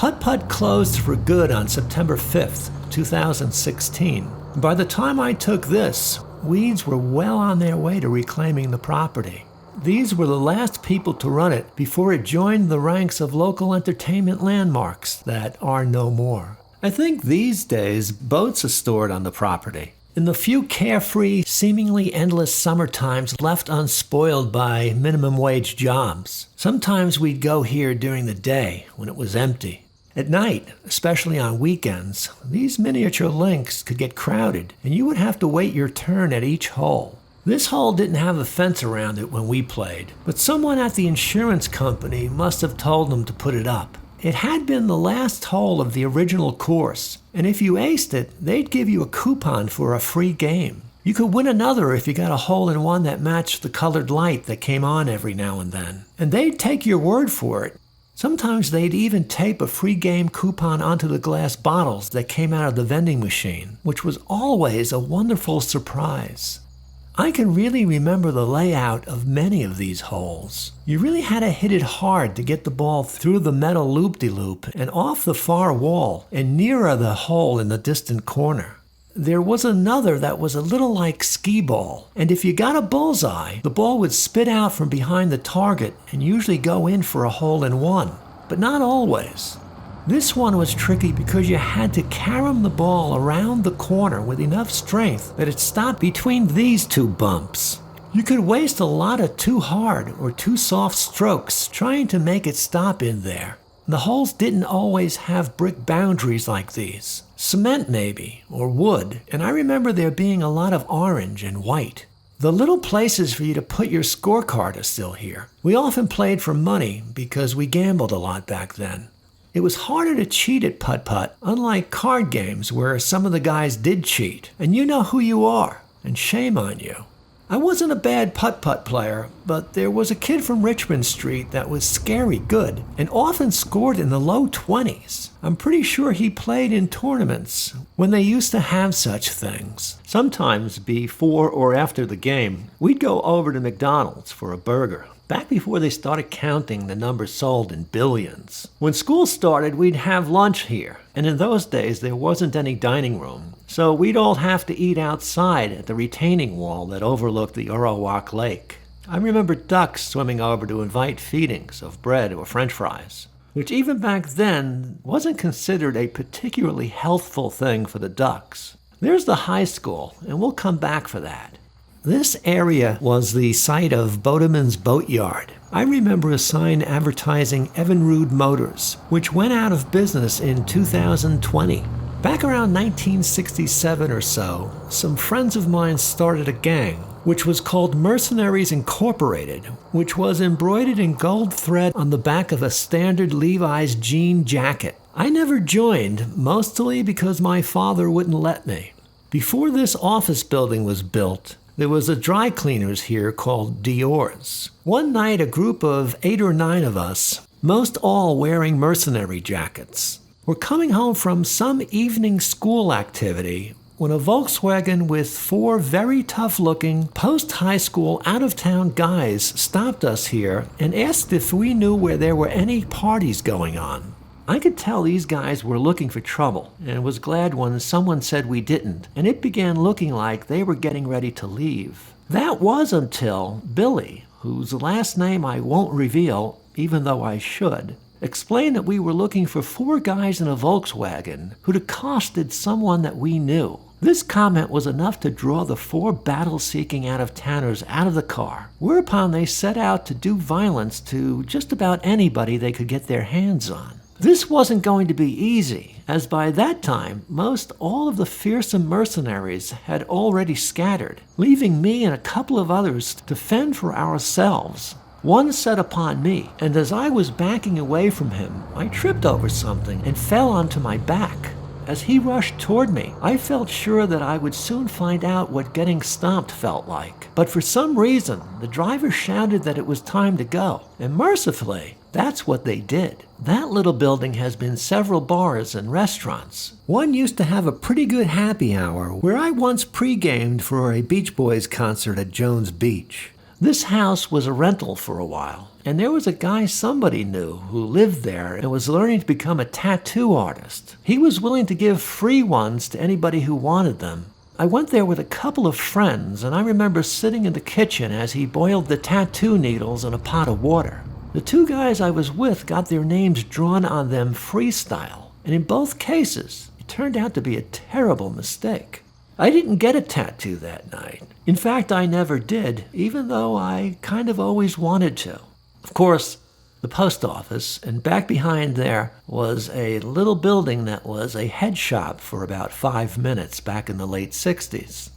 Putt-Putt closed for good on September 5th, 2016. By the time I took this, weeds were well on their way to reclaiming the property. These were the last people to run it before it joined the ranks of local entertainment landmarks that are no more. I think these days boats are stored on the property. In the few carefree, seemingly endless summer times left unspoiled by minimum wage jobs, sometimes we'd go here during the day when it was empty. At night, especially on weekends, these miniature links could get crowded and you would have to wait your turn at each hole. This hole didn't have a fence around it when we played, but someone at the insurance company must have told them to put it up. It had been the last hole of the original course, and if you aced it, they'd give you a coupon for a free game. You could win another if you got a hole-in-one that matched the colored light that came on every now and then. And they'd take your word for it. Sometimes they'd even tape a free game coupon onto the glass bottles that came out of the vending machine, which was always a wonderful surprise. I can really remember the layout of many of these holes. You really had to hit it hard to get the ball through the metal loop-de-loop and off the far wall and nearer the hole in the distant corner. There was another that was a little like skee-ball, and if you got a bullseye, the ball would spit out from behind the target and usually go in for a hole-in-one, but not always. This one was tricky because you had to carom the ball around the corner with enough strength that it stopped between these two bumps. You could waste a lot of too hard or too soft strokes trying to make it stop in there. The holes didn't always have brick boundaries like these. Cement maybe, or wood, and I remember there being a lot of orange and white. The little places for you to put your scorecard are still here. We often played for money because we gambled a lot back then. It was harder to cheat at putt-putt, unlike card games where some of the guys did cheat, and you know who you are, and shame on you. I wasn't a bad putt-putt player, but there was a kid from Richmond Street that was scary good, and often scored in the low 20s. I'm pretty sure he played in tournaments when they used to have such things. Sometimes before or after the game, we'd go over to McDonald's for a burger. Back before they started counting the numbers sold in billions. When school started, we'd have lunch here, and in those days there wasn't any dining room, so we'd all have to eat outside at the retaining wall that overlooked the Orowak Lake. I remember ducks swimming over to invite feedings of bread or french fries, which even back then wasn't considered a particularly healthful thing for the ducks. There's the high school, and we'll come back for that. This area was the site of Bodeman's Boatyard. I remember a sign advertising Evinrude Motors, which went out of business in 2020. Back around 1967 or so, some friends of mine started a gang, which was called Mercenaries Incorporated, which was embroidered in gold thread on the back of a standard Levi's jean jacket. I never joined, mostly because my father wouldn't let me. Before this office building was built, there was a dry cleaners here called Dior's. One night, a group of 8 or 9 of us, most all wearing mercenary jackets, were coming home from some evening school activity when a Volkswagen with 4 very tough-looking post-high school out-of-town guys stopped us here and asked if we knew where there were any parties going on. I could tell these guys were looking for trouble, and was glad when someone said we didn't, and it began looking like they were getting ready to leave. That was until Billy, whose last name I won't reveal, even though I should, explained that we were looking for 4 guys in a Volkswagen who'd accosted someone that we knew. This comment was enough to draw the 4 battle-seeking out-of-towners out of the car, whereupon they set out to do violence to just about anybody they could get their hands on. This wasn't going to be easy, as by that time, most all of the fearsome mercenaries had already scattered, leaving me and a couple of others to fend for ourselves. One set upon me, and as I was backing away from him, I tripped over something and fell onto my back. As he rushed toward me, I felt sure that I would soon find out what getting stomped felt like. But for some reason, the driver shouted that it was time to go, and mercifully, that's what they did. That little building has been several bars and restaurants. One used to have a pretty good happy hour where I once pre-gamed for a Beach Boys concert at Jones Beach. This house was a rental for a while, and there was a guy somebody knew who lived there and was learning to become a tattoo artist. He was willing to give free ones to anybody who wanted them. I went there with a couple of friends, and I remember sitting in the kitchen as he boiled the tattoo needles in a pot of water. The two guys I was with got their names drawn on them freestyle, and in both cases, it turned out to be a terrible mistake. I didn't get a tattoo that night. In fact, I never did, even though I kind of always wanted to. Of course, the post office, and back behind there was a little building that was a head shop for about 5 minutes back in the late 60s.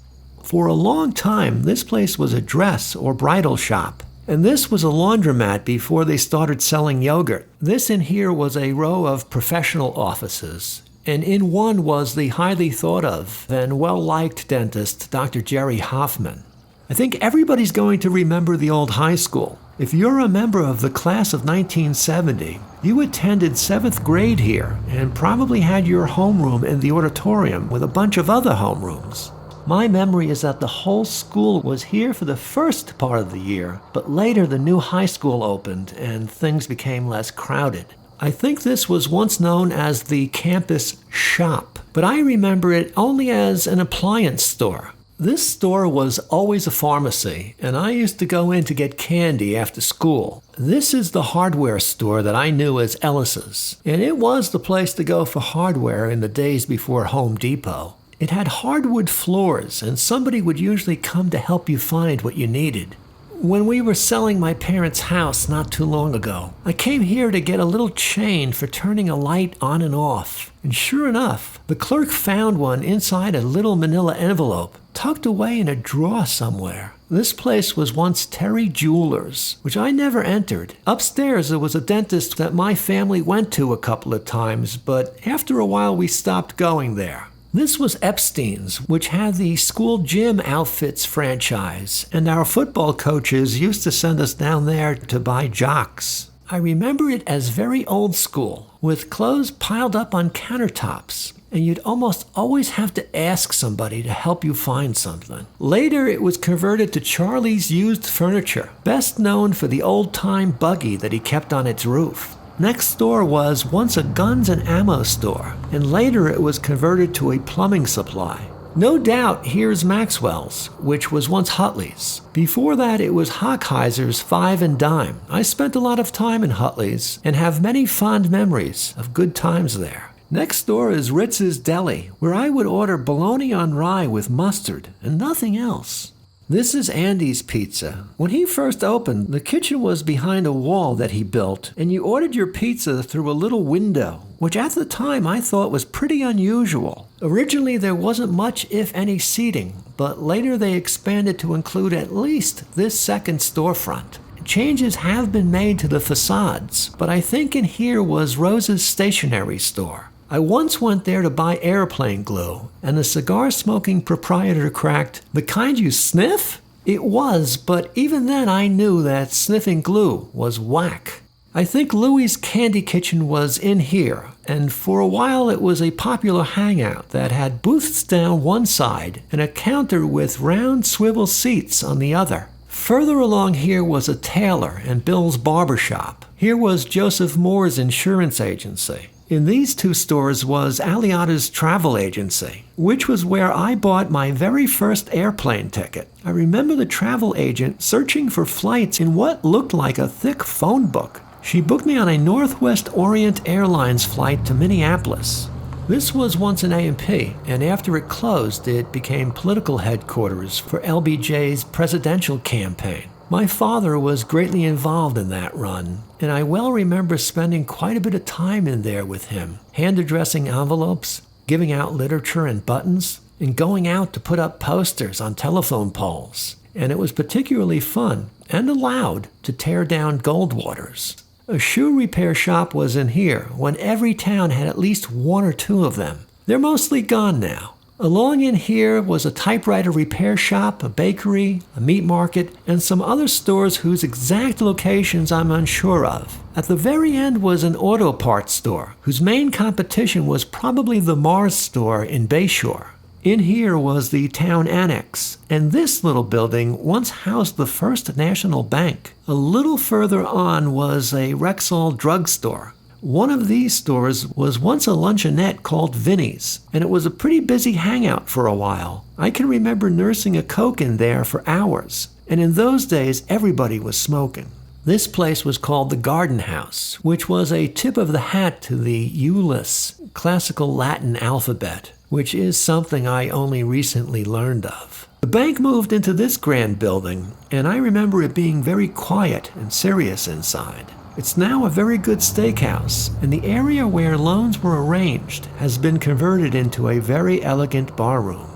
For a long time, this place was a dress or bridal shop, and this was a laundromat before they started selling yogurt. This in here was a row of professional offices, and in one was the highly thought of and well-liked dentist, Dr. Jerry Hoffman. I think everybody's going to remember the old high school. If you're a member of the class of 1970, you attended 7th grade here and probably had your homeroom in the auditorium with a bunch of other homerooms. My memory is that the whole school was here for the first part of the year, but later the new high school opened and things became less crowded. I think this was once known as the campus shop, but I remember it only as an appliance store. This store was always a pharmacy, and I used to go in to get candy after school. This is the hardware store that I knew as Ellis's, and it was the place to go for hardware in the days before Home Depot. It had hardwood floors, and somebody would usually come to help you find what you needed. When we were selling my parents' house not too long ago, I came here to get a little chain for turning a light on and off. And sure enough, the clerk found one inside a little manila envelope, tucked away in a drawer somewhere. This place was once Terry Jewelers, which I never entered. Upstairs there was a dentist that my family went to a couple of times, but after a while we stopped going there. This was Epstein's, which had the school gym outfits franchise, and our football coaches used to send us down there to buy jocks. I remember it as very old school, with clothes piled up on countertops, and you'd almost always have to ask somebody to help you find something. Later, it was converted to Charlie's Used Furniture, best known for the old-time buggy that he kept on its roof. Next door was once a guns and ammo store, and later it was converted to a plumbing supply. No doubt here's Maxwell's, which was once Hutley's. Before that it was Hockheiser's 5 and Dime. I spent a lot of time in Hutley's and have many fond memories of good times there. Next door is Ritz's Deli, where I would order bologna on rye with mustard and nothing else. This is Andy's Pizza. When he first opened, the kitchen was behind a wall that he built, and you ordered your pizza through a little window, which at the time I thought was pretty unusual. Originally there wasn't much, if any, seating, but later they expanded to include at least this second storefront. Changes have been made to the facades, but I think in here was Rose's stationery store. I once went there to buy airplane glue, and the cigar-smoking proprietor cracked, "The kind you sniff?" It was, but even then I knew that sniffing glue was whack. I think Louie's Candy Kitchen was in here, and for a while it was a popular hangout that had booths down one side and a counter with round swivel seats on the other. Further along here was a tailor and Bill's barber shop. Here was Joseph Moore's insurance agency. In these two stores was Aliata's travel agency, which was where I bought my very first airplane ticket. I remember the travel agent searching for flights in what looked like a thick phone book. She booked me on a Northwest Orient Airlines flight to Minneapolis. This was once an A&P, and after it closed, it became political headquarters for LBJ's presidential campaign. My father was greatly involved in that run, and I well remember spending quite a bit of time in there with him, hand-addressing envelopes, giving out literature and buttons, and going out to put up posters on telephone poles. And it was particularly fun and allowed to tear down Goldwater's. A shoe repair shop was in here when every town had at least one or two of them. They're mostly gone now. Along in here was a typewriter repair shop, a bakery, a meat market, and some other stores whose exact locations I'm unsure of. At the very end was an auto parts store, whose main competition was probably the Mars store in Bayshore. In here was the town annex, and this little building once housed the First National Bank. A little further on was a Rexall drugstore. One of these stores was once a luncheonette called Vinnie's, and it was a pretty busy hangout for a while. I can remember nursing a Coke in there for hours, and in those days everybody was smoking. This place was called the Garden House, which was a tip of the hat to the Ulysses, classical Latin alphabet, which is something I only recently learned of. The bank moved into this grand building, and I remember it being very quiet and serious inside. It's now a very good steakhouse, and the area where loans were arranged has been converted into a very elegant barroom.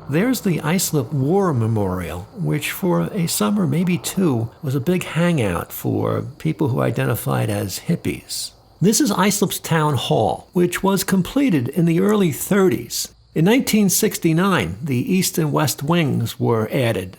There's the Islip War Memorial, which for a summer, maybe two, was a big hangout for people who identified as hippies. This is Islip's Town Hall, which was completed in the early 30s. In 1969, the east and west wings were added.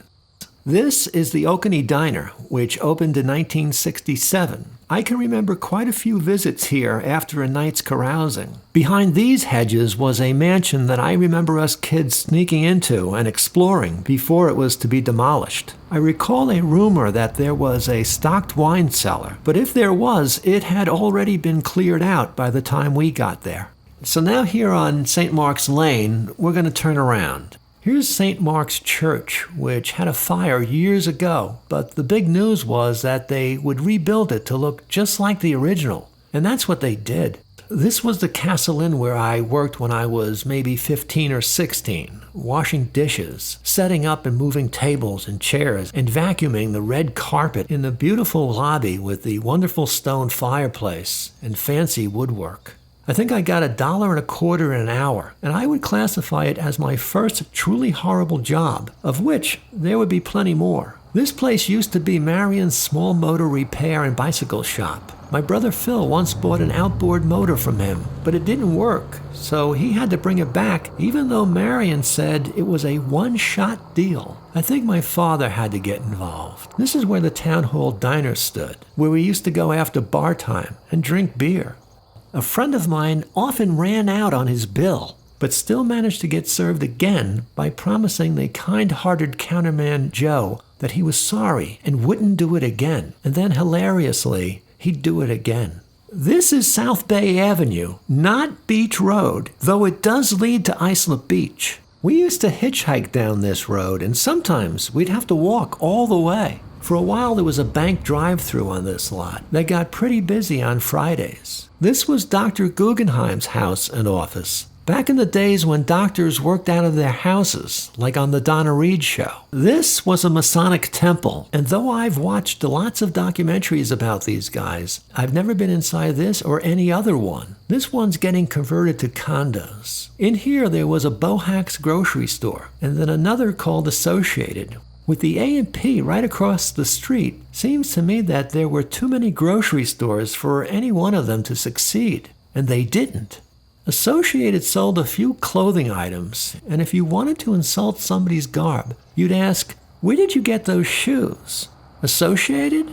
This is the Okanee Diner, which opened in 1967. I can remember quite a few visits here after a night's carousing. Behind these hedges was a mansion that I remember us kids sneaking into and exploring before it was to be demolished. I recall a rumor that there was a stocked wine cellar, but if there was, it had already been cleared out by the time we got there. So now here on St. Mark's Lane, we're going to turn around. Here's St. Mark's Church, which had a fire years ago, but the big news was that they would rebuild it to look just like the original, and that's what they did. This was the Castle Inn where I worked when I was maybe 15 or 16, washing dishes, setting up and moving tables and chairs, and vacuuming the red carpet in the beautiful lobby with the wonderful stone fireplace and fancy woodwork. I think I got $1.25 an hour, and I would classify it as my first truly horrible job, of which there would be plenty more. This place used to be Marion's small motor repair and bicycle shop. My brother Phil once bought an outboard motor from him, but it didn't work, so he had to bring it back, even though Marion said it was a one-shot deal. I think my father had to get involved. This is where the Town Hall Diner stood, where we used to go after bar time and drink beer. A friend of mine often ran out on his bill, but still managed to get served again by promising the kind-hearted counterman Joe that he was sorry and wouldn't do it again, and then hilariously, he'd do it again. This is South Bay Avenue, not Beach Road, though it does lead to Islip Beach. We used to hitchhike down this road, and sometimes we'd have to walk all the way. For a while, there was a bank drive-through on this lot that got pretty busy on Fridays. This was Dr. Guggenheim's house and office, back in the days when doctors worked out of their houses, like on the Donna Reed show. This was a Masonic temple, and though I've watched lots of documentaries about these guys, I've never been inside this or any other one. This one's getting converted to condos. In here, there was a Bohack's grocery store, and then another called Associated. With the A&P right across the street, seems to me that there were too many grocery stores for any one of them to succeed, and they didn't. Associated sold a few clothing items, and if you wanted to insult somebody's garb, you'd ask, "Where did you get those shoes?" Associated?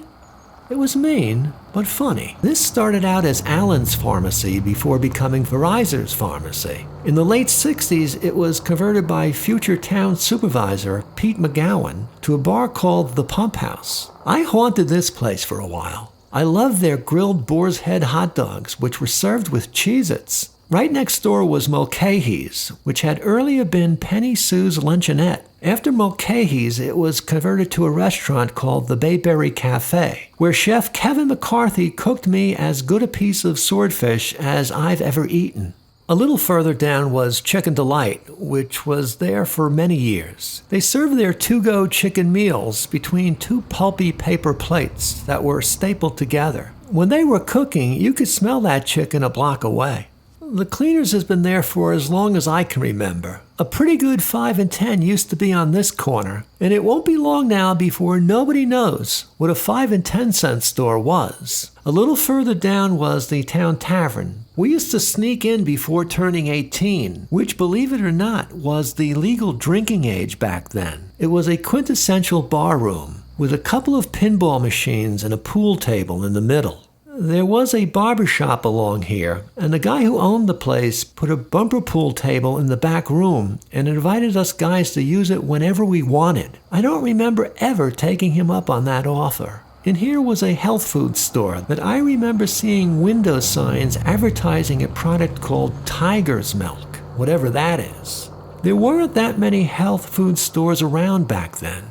It was mean, but funny. This started out as Allen's Pharmacy before becoming Verizer's Pharmacy. In the late 60s, it was converted by future town supervisor Pete McGowan to a bar called the Pump House. I haunted this place for a while. I loved their grilled boar's head hot dogs, which were served with Cheez-Its. Right next door was Mulcahy's, which had earlier been Penny Sue's Luncheonette. After Mulcahy's, it was converted to a restaurant called the Bayberry Cafe, where Chef Kevin McCarthy cooked me as good a piece of swordfish as I've ever eaten. A little further down was Chicken Delight, which was there for many years. They served their to-go chicken meals between two pulpy paper plates that were stapled together. When they were cooking, you could smell that chicken a block away. The Cleaners has been there for as long as I can remember. A pretty good 5 and 10 used to be on this corner, and it won't be long now before nobody knows what a 5 and 10 cent store was. A little further down was the Town Tavern. We used to sneak in before turning 18, which, believe it or not, was the legal drinking age back then. It was a quintessential bar room with a couple of pinball machines and a pool table in the middle. There was a barber shop along here, and the guy who owned the place put a bumper pool table in the back room and invited us guys to use it whenever we wanted. I don't remember ever taking him up on that offer. In here was a health food store that I remember seeing window signs advertising a product called Tiger's Milk, whatever that is. There weren't that many health food stores around back then.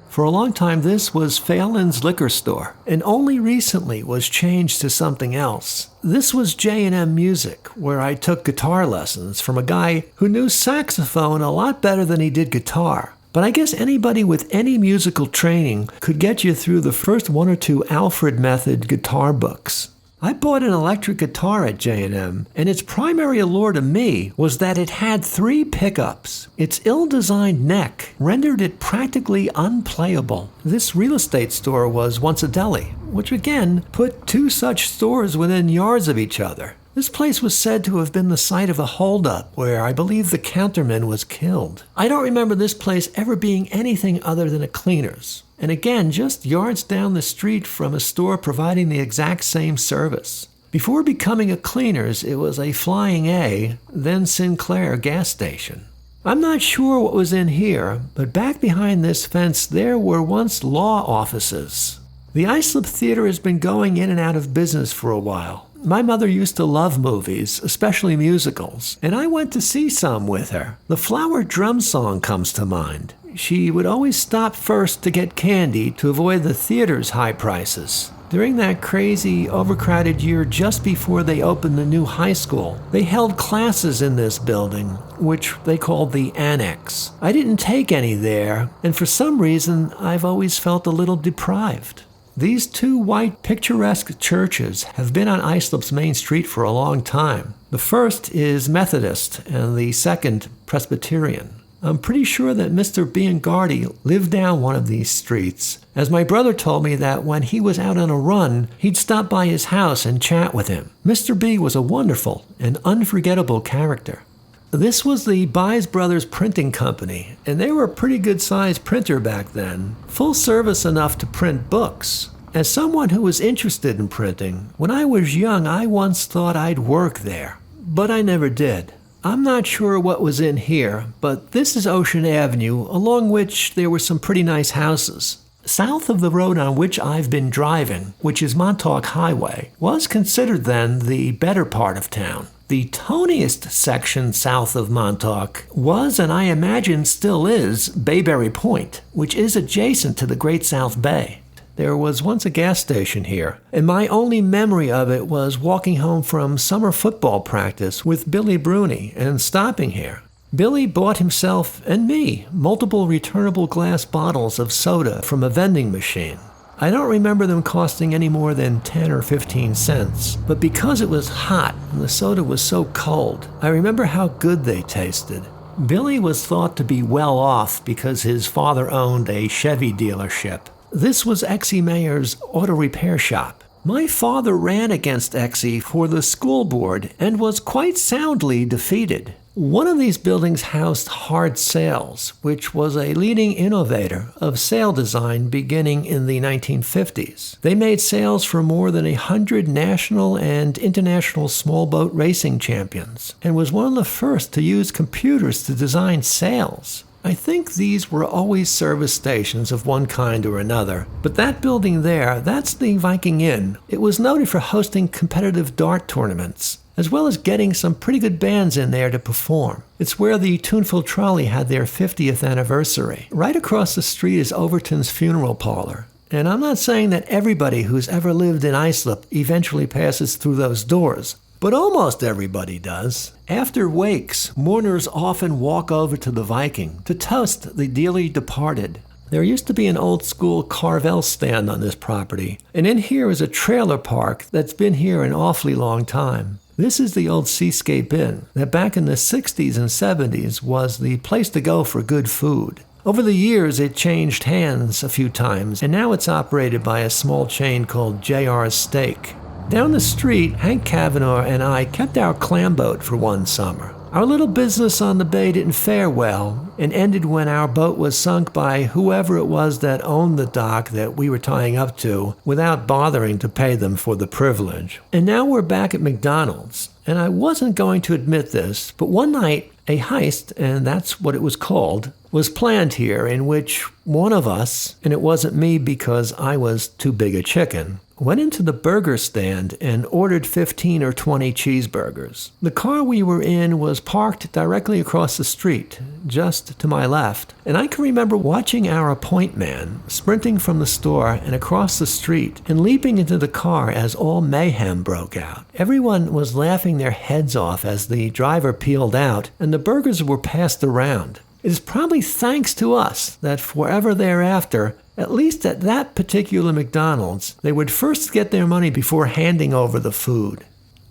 For a long time, this was Phelan's liquor store, and only recently was changed to something else. This was J&M Music, where I took guitar lessons from a guy who knew saxophone a lot better than he did guitar. But I guess anybody with any musical training could get you through the first one or two Alfred Method guitar books. I bought an electric guitar at J&M, and its primary allure to me was that it had 3 pickups. Its ill-designed neck rendered it practically unplayable. This real estate store was once a deli, which again put 2 such stores within yards of each other. This place was said to have been the site of a holdup where I believe the counterman was killed. I don't remember this place ever being anything other than a cleaner's. And again, just yards down the street from a store providing the exact same service. Before becoming a cleaner's, it was a Flying A, then Sinclair gas station. I'm not sure what was in here, but back behind this fence there were once law offices. The Islip Theater has been going in and out of business for a while. My mother used to love movies, especially musicals, and I went to see some with her. The Flower Drum Song comes to mind. She would always stop first to get candy to avoid the theater's high prices. During that crazy, overcrowded year just before they opened the new high school, they held classes in this building, which they called the Annex. I didn't take any there, and for some reason, I've always felt a little deprived. These 2 white picturesque churches have been on Islip's main street for a long time. The first is Methodist and the second Presbyterian. I'm pretty sure that Mr. Biancardi lived down one of these streets, as my brother told me that when he was out on a run, he'd stop by his house and chat with him. Mr. B was a wonderful and unforgettable character. This was the Buys Brothers Printing Company, and they were a pretty good-sized printer back then, full service enough to print books. As someone who was interested in printing, when I was young, I once thought I'd work there, but I never did. I'm not sure what was in here, but this is Ocean Avenue, along which there were some pretty nice houses. South of the road on which I've been driving, which is Montauk Highway, was considered then the better part of town. The toniest section south of Montauk was, and I imagine still is, Bayberry Point, which is adjacent to the Great South Bay. There was once a gas station here, and my only memory of it was walking home from summer football practice with Billy Bruni and stopping here. Billy bought himself and me multiple returnable glass bottles of soda from a vending machine. I don't remember them costing any more than 10 or 15 cents, but because it was hot and the soda was so cold, I remember how good they tasted. Billy was thought to be well off because his father owned a Chevy dealership. This was Exie Mayer's auto repair shop. My father ran against Exie for the school board and was quite soundly defeated. One of these buildings housed Hard Sales, which was a leading innovator of sail design beginning in the 1950s. They made sails for more than 100 national and international small boat racing champions, and was one of the first to use computers to design sails. I think these were always service stations of one kind or another, but that building there, that's the Viking Inn. It was noted for hosting competitive dart tournaments, as well as getting some pretty good bands in there to perform. It's where the Tuneful Trolley had their 50th anniversary. Right across the street is Overton's Funeral Parlor. And I'm not saying that everybody who's ever lived in Islip eventually passes through those doors, but almost everybody does. After wakes, mourners often walk over to the Viking to toast the dearly departed. There used to be an old-school Carvel stand on this property, and in here is a trailer park that's been here an awfully long time. This is the old Seascape Inn that back in the 60s and 70s was the place to go for good food. Over the years, it changed hands a few times, and now it's operated by a small chain called JR's Steak. Down the street, Hank Kavanaugh and I kept our clam boat for one summer. Our little business on the bay didn't fare well and ended when our boat was sunk by whoever it was that owned the dock that we were tying up to without bothering to pay them for the privilege. And now we're back at McDonald's. And I wasn't going to admit this, but one night a heist, and that's what it was called, was planned here in which one of us, and it wasn't me because I was too big a chicken, went into the burger stand and ordered 15 or 20 cheeseburgers. The car we were in was parked directly across the street, just to my left, and I can remember watching our point man sprinting from the store and across the street and leaping into the car as all mayhem broke out. Everyone was laughing their heads off as the driver peeled out and the burgers were passed around. It is probably thanks to us that forever thereafter, at least at that particular McDonald's, they would first get their money before handing over the food.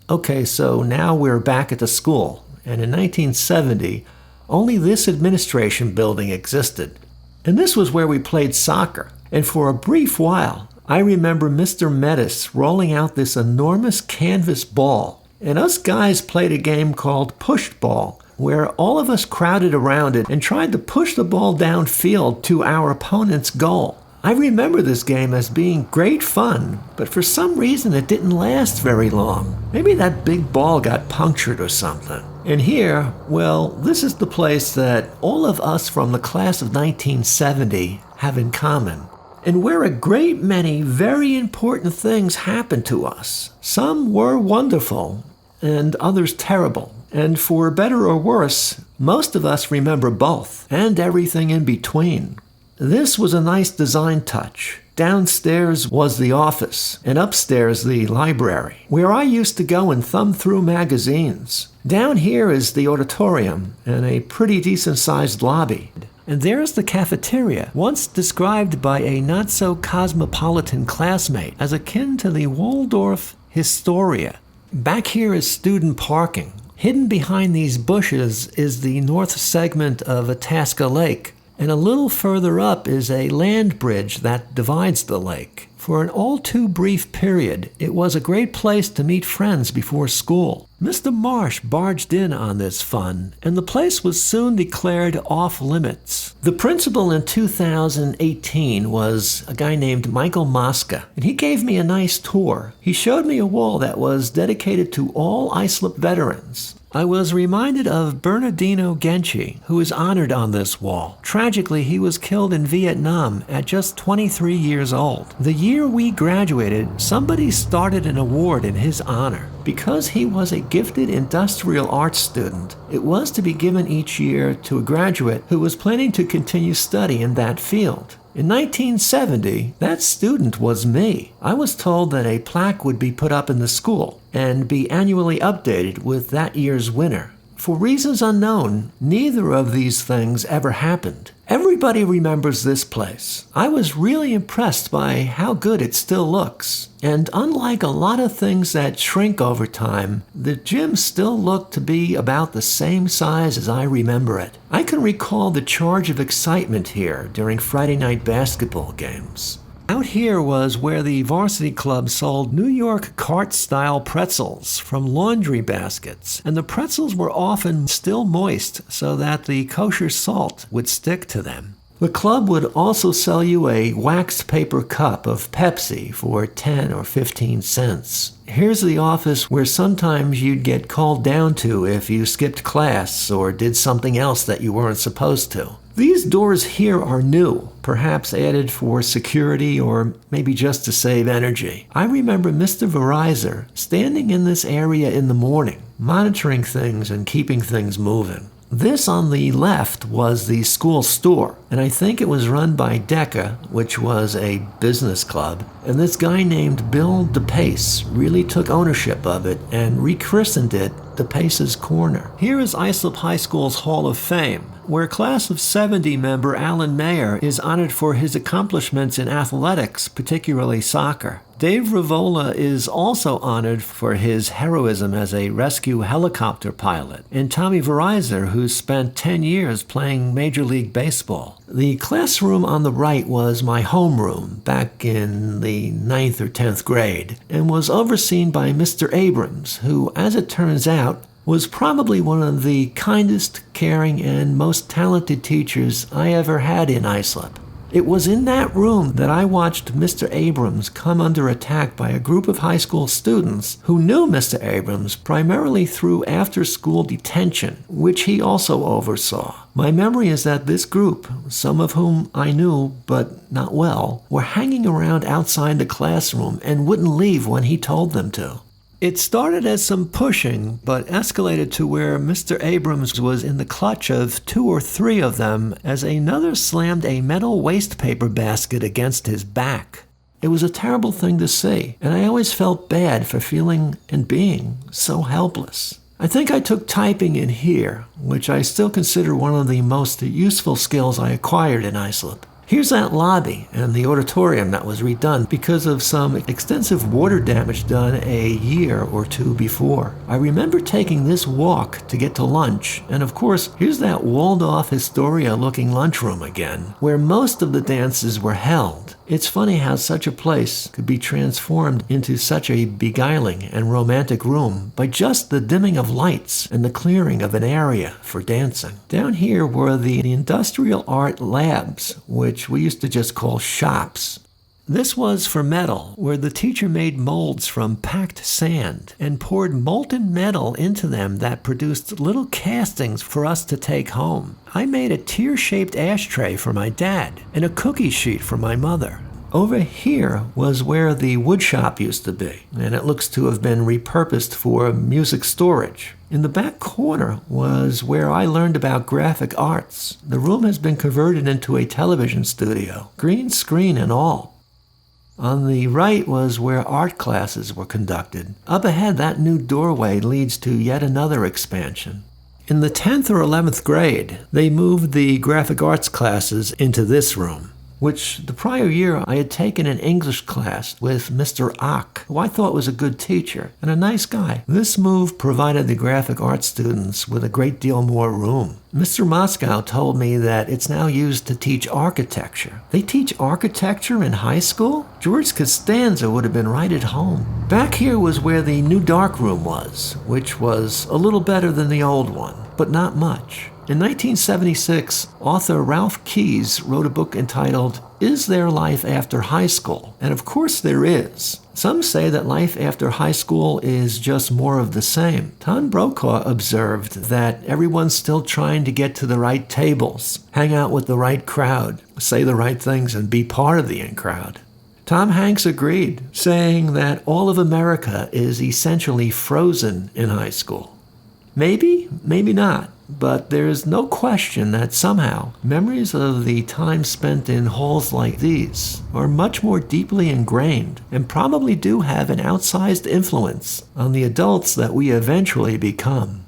Okay, so now we're back at the school, and in 1970, only this administration building existed. And this was where we played soccer, and for a brief while, I remember Mr. Metis rolling out this enormous canvas ball, and us guys played a game called push ball, where all of us crowded around it and tried to push the ball downfield to our opponent's goal. I remember this game as being great fun, but for some reason it didn't last very long. Maybe that big ball got punctured or something. And here, well, this is the place that all of us from the class of 1970 have in common, and where a great many very important things happened to us. Some were wonderful, and others terrible. And for better or worse, most of us remember both, and everything in between. This was a nice design touch. Downstairs was the office, and upstairs the library, where I used to go and thumb through magazines. Down here is the auditorium, and a pretty decent-sized lobby. And there's the cafeteria, once described by a not-so-cosmopolitan classmate as akin to the Waldorf Historia. Back here is student parking. Hidden behind these bushes is the north segment of Itasca Lake, and a little further up is a land bridge that divides the lake. For an all too brief period, it was a great place to meet friends before school. Mr. Marsh barged in on this fun, and the place was soon declared off limits. The principal in 2018 was a guy named Michael Mosca, and he gave me a nice tour. He showed me a wall that was dedicated to all Islip veterans. I was reminded of Bernardino Genci, who is honored on this wall. Tragically, he was killed in Vietnam at just 23 years old. The year we graduated, somebody started an award in his honor. Because he was a gifted industrial arts student, it was to be given each year to a graduate who was planning to continue study in that field. In 1970, that student was me. I was told that a plaque would be put up in the school and be annually updated with that year's winner. For reasons unknown, neither of these things ever happened. Everybody remembers this place. I was really impressed by how good it still looks. And unlike a lot of things that shrink over time, the gym still looked to be about the same size as I remember it. I can recall the charge of excitement here during Friday night basketball games. Out here was where the varsity club sold New York cart-style pretzels from laundry baskets, and the pretzels were often still moist so that the kosher salt would stick to them. The club would also sell you a waxed paper cup of Pepsi for 10 or 15 cents. Here's the office where sometimes you'd get called down to if you skipped class or did something else that you weren't supposed to. These doors here are new, perhaps added for security or maybe just to save energy. I remember Mr. Verizon standing in this area in the morning, monitoring things and keeping things moving. This on the left was the school store, and I think it was run by DECA, which was a business club, and this guy named Bill DePace really took ownership of it and rechristened it DePace's Corner. Here is Islip High School's Hall of Fame, where class of 70 member Alan Mayer is honored for his accomplishments in athletics, particularly soccer. Dave Rivola is also honored for his heroism as a rescue helicopter pilot, and Tommy Verizon, who spent 10 years playing Major League Baseball. The classroom on the right was my homeroom back in the 9th or 10th grade, and was overseen by Mr. Abrams, who, as it turns out, was probably one of the kindest, caring, and most talented teachers I ever had in Islip. It was in that room that I watched Mr. Abrams come under attack by a group of high school students who knew Mr. Abrams primarily through after-school detention, which he also oversaw. My memory is that this group, some of whom I knew but not well, were hanging around outside the classroom and wouldn't leave when he told them to. It started as some pushing, but escalated to where Mr. Abrams was in the clutch of 2 or 3 of them as another slammed a metal waste paper basket against his back. It was a terrible thing to see, and I always felt bad for feeling and being so helpless. I think I took typing in here, which I still consider one of the most useful skills I acquired in Islip. Here's that lobby and the auditorium that was redone because of some extensive water damage done a year or 2 before. I remember taking this walk to get to lunch, and of course, here's that walled-off Historia-looking lunchroom again, where most of the dances were held. It's funny how such a place could be transformed into such a beguiling and romantic room by just the dimming of lights and the clearing of an area for dancing. Down here were the industrial art labs, which we used to just call shops. This was for metal, where the teacher made molds from packed sand and poured molten metal into them that produced little castings for us to take home. I made a tear-shaped ashtray for my dad and a cookie sheet for my mother. Over here was where the wood shop used to be, and it looks to have been repurposed for music storage. In the back corner was where I learned about graphic arts. The room has been converted into a television studio, green screen and all. On the right was where art classes were conducted. Up ahead, that new doorway leads to yet another expansion. In the 10th or 11th grade, they moved the graphic arts classes into this room, which the prior year I had taken an English class with Mr. Ock, who I thought was a good teacher and a nice guy. This move provided the graphic arts students with a great deal more room. Mr. Moscow told me that it's now used to teach architecture. They teach architecture in high school? George Costanza would have been right at home. Back here was where the new darkroom was, which was a little better than the old one, but not much. In 1976, author Ralph Keyes wrote a book entitled, Is There Life After High School? And of course there is. Some say that life after high school is just more of the same. Tom Brokaw observed that everyone's still trying to get to the right tables, hang out with the right crowd, say the right things, and be part of the in crowd. Tom Hanks agreed, saying that all of America is essentially frozen in high school. Maybe, maybe not. But there is no question that somehow memories of the time spent in halls like these are much more deeply ingrained and probably do have an outsized influence on the adults that we eventually become.